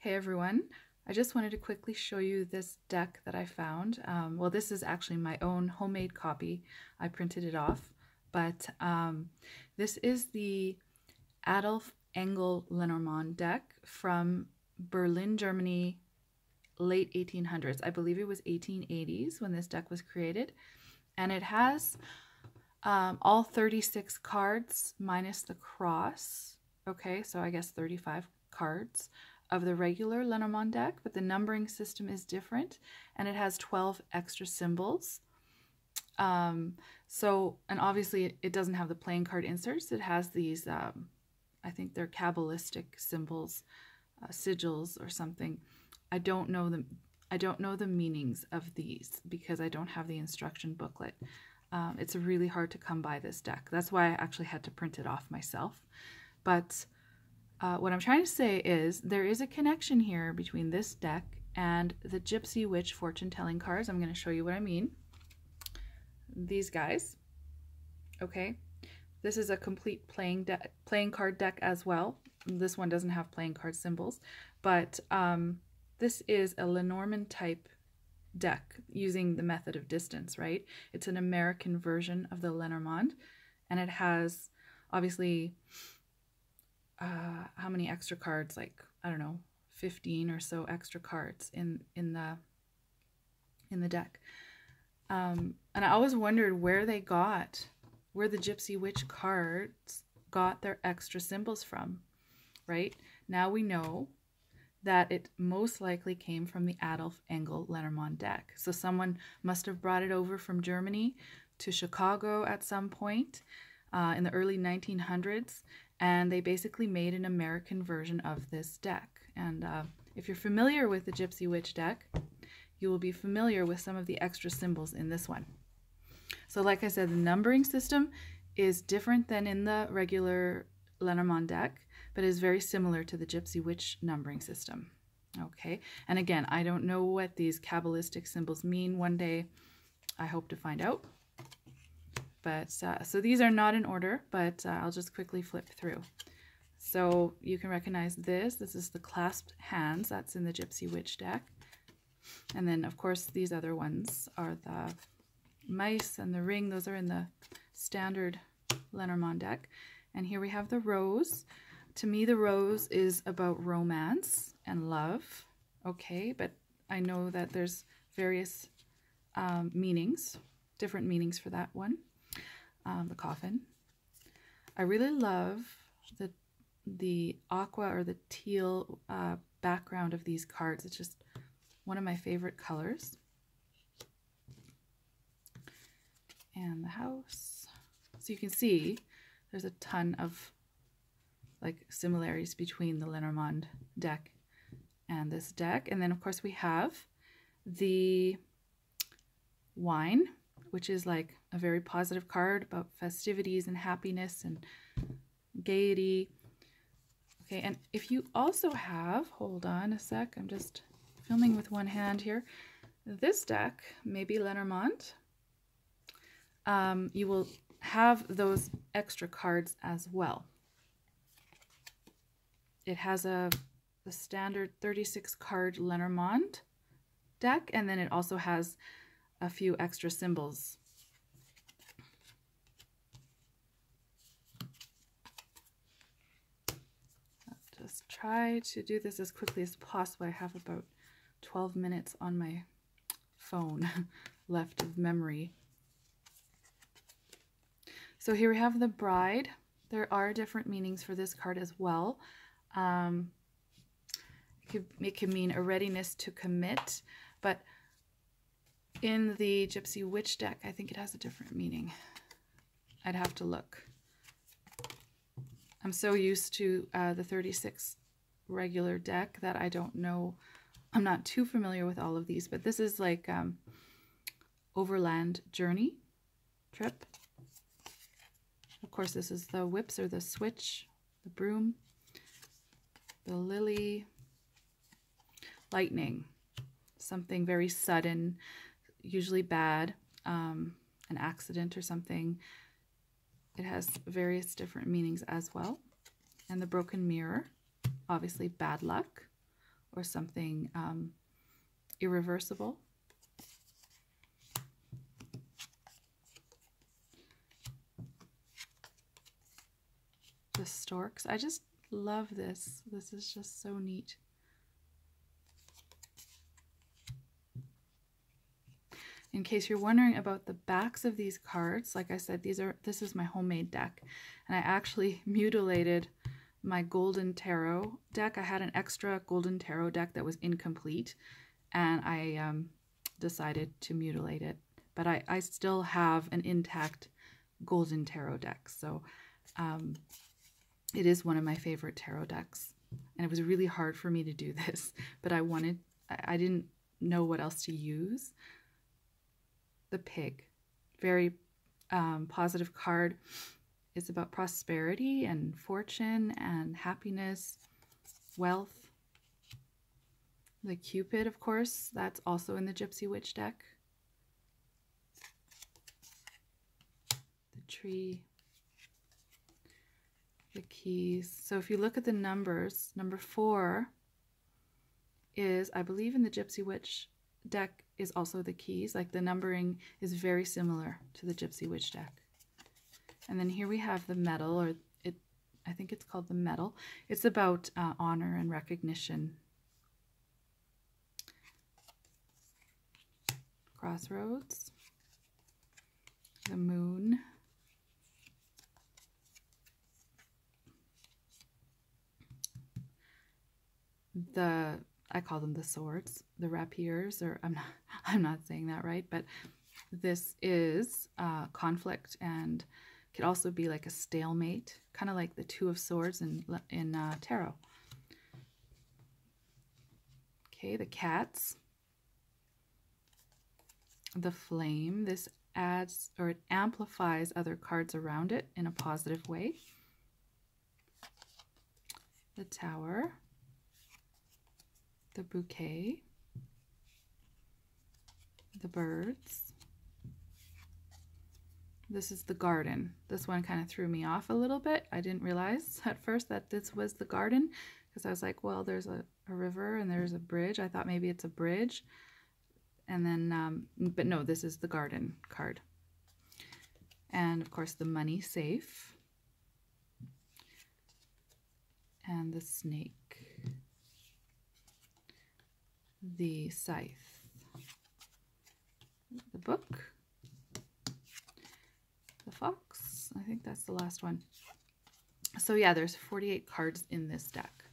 Hey everyone, I just wanted to quickly show you this deck that I found. Well, this is actually my own homemade copy. I printed it off, but this is the Adolph Engel Lenormand deck from Berlin, Germany, late 1800s. I believe it was 1880s when this deck was created, and it has all 36 cards minus the cross. Okay, so I guess 35 cards of the regular Lenormand deck, but the numbering system is different, and it has 12 extra symbols. And obviously it doesn't have the playing card inserts. It has these, I think they're Kabbalistic symbols, sigils or something. I don't know the meanings of these because I don't have the instruction booklet. It's really hard to come by this deck. That's why I actually had to print it off myself. But what I'm trying to say is there is a connection here between this deck and the Gypsy Witch fortune telling cards. I'm going to show you what I mean. These guys. Okay. This is a complete playing card deck as well. This one doesn't have playing card symbols, but this is a Lenormand type deck using the method of distance, right? It's an American version of the Lenormand, and it has obviously how many extra cards? Like, I don't know, 15 or so extra cards in the deck. And I always wondered where the Gypsy Witch cards got their extra symbols from, right? Now we know that it most likely came from the Adolph Engel Lenormand deck. So someone must have brought it over from Germany to Chicago at some point in the early 1900s, and they basically made an American version of this deck. And if you're familiar with the Gypsy Witch deck, you will be familiar with some of the extra symbols in this one. So like I said, the numbering system is different than in the regular Lenormand deck, but is very similar to the Gypsy Witch numbering system. Okay, and again, I don't know what these Kabbalistic symbols mean. One day I hope to find out. But so these are not in order, but I'll just quickly flip through. So you can recognize this. This is the clasped hands. That's in the Gypsy Witch deck. And then, of course, these other ones are the mice and the ring. Those are in the standard Lenormand deck. And here we have the rose. To me, the rose is about romance and love. Okay, but I know that there's various meanings, different meanings for that one. The coffin. I really love the aqua or the teal background of these cards. It's just one of my favorite colors. And the house. So you can see there's a ton of like similarities between the Lenormand deck and this deck. And then of course we have the wine, which is like a very positive card about festivities and happiness and gaiety. Okay, and if you also have, hold on a sec, I'm just filming with one hand here. This deck, maybe Lenormand, you will have those extra cards as well. It has the standard 36 card Lenormand deck, and then it also has a few extra symbols. I'll just try to do this as quickly as possible. I have about 12 minutes on my phone left of memory. So here we have the bride. There are different meanings for this card as well. It can mean a readiness to commit, but in the Gypsy Witch deck, I think it has a different meaning. I'd have to look. I'm so used to the 36 regular deck that I don't know. I'm not too familiar with all of these, but this is like overland journey trip. Of course, this is the whips or the switch, the broom, the lily, lightning, something very sudden, usually bad, an accident or something. It has various different meanings as well. And the broken mirror, obviously bad luck or something irreversible. The storks. I just love this. This is just so neat. In case you're wondering about the backs of these cards, like I said, this is my homemade deck, and I actually mutilated my golden tarot deck. I had an extra golden tarot deck that was incomplete, and I decided to mutilate it. But I still have an intact golden tarot deck, so it is one of my favorite tarot decks. And it was really hard for me to do this, but I didn't know what else to use. The pig, very positive card. It's about prosperity and fortune and happiness, wealth. The Cupid, of course, that's also in the Gypsy Witch deck. The tree, the keys. So if you look at the numbers, number 4 is, I believe in the Gypsy Witch deck, is also the keys. Like the numbering is very similar to the Gypsy Witch deck. And then here we have the medal, or I think it's called the medal. It's about honor and recognition. Crossroads, the moon, I call them the swords, the rapiers, or I'm not saying that right, but this is conflict, and could also be like a stalemate, kind of like the Two of Swords in tarot. Okay, the cats, the flame. This adds, or it amplifies other cards around it in a positive way. The tower, the bouquet, the birds. This is the garden. This one kind of threw me off a little bit. I didn't realize at first that this was the garden, because I was like, well, there's a river and there's a bridge. I thought maybe it's a bridge. And then, but no, this is the garden card. And of course the money safe. And the snake. The scythe. The book. The fox. I think that's the last one. So yeah, there's 48 cards in this deck.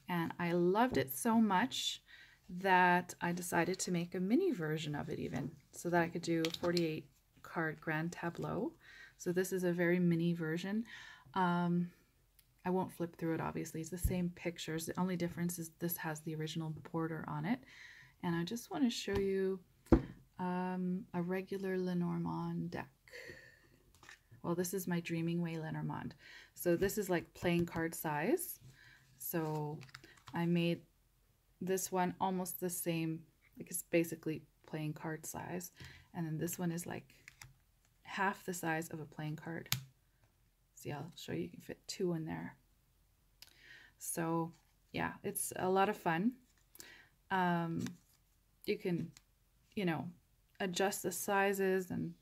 And I loved it so much that I decided to make a mini version of it, even, so that I could do a 48 card grand tableau. So this is a very mini version. I won't flip through it, obviously. It's the same pictures. The only difference is this has the original border on it. And I just want to show you a regular Lenormand deck. Well, this is my Dreaming Way Lenormand. So this is like playing card size. So I made this one almost the same, like it's basically playing card size. And then this one is like half the size of a playing card. See, I'll show you, you can fit 2 in there. So yeah, it's a lot of fun. You can, you know, adjust the sizes and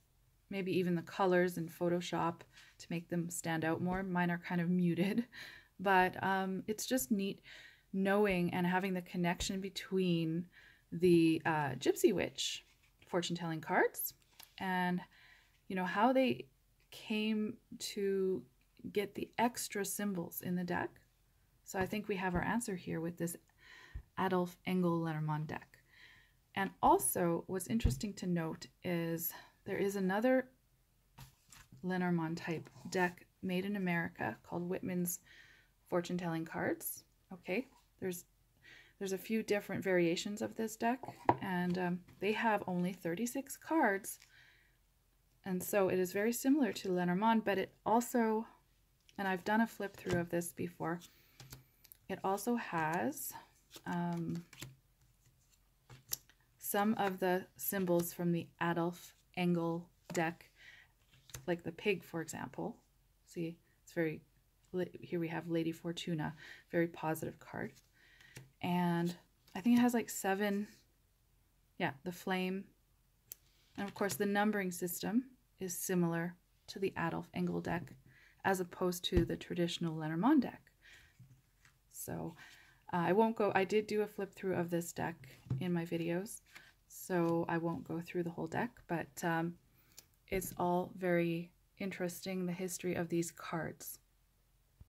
maybe even the colors in Photoshop to make them stand out more. Mine are kind of muted, but it's just neat knowing and having the connection between the Gypsy Witch fortune-telling cards and, you know, how they came to get the extra symbols in the deck. So I think we have our answer here with this Adolph Engel Lenormand deck. And also what's interesting to note is there is another Lenormand type deck made in America called Whitman's fortune-telling cards. Okay, there's a few different variations of this deck, and they have only 36 cards. And so it is very similar to Lenormand, but it also, and I've done a flip through of this before, it also has some of the symbols from the Adolph Engel deck, like the pig, for example. See, it's very, here we have Lady Fortuna, very positive card. And I think it has like 7, yeah, the flame. And of course the numbering system is similar to the Adolph Engel deck as opposed to the traditional Lenormand deck. So I won't go, I did do a flip through of this deck in my videos, so I won't go through the whole deck, but it's all very interesting, the history of these cards.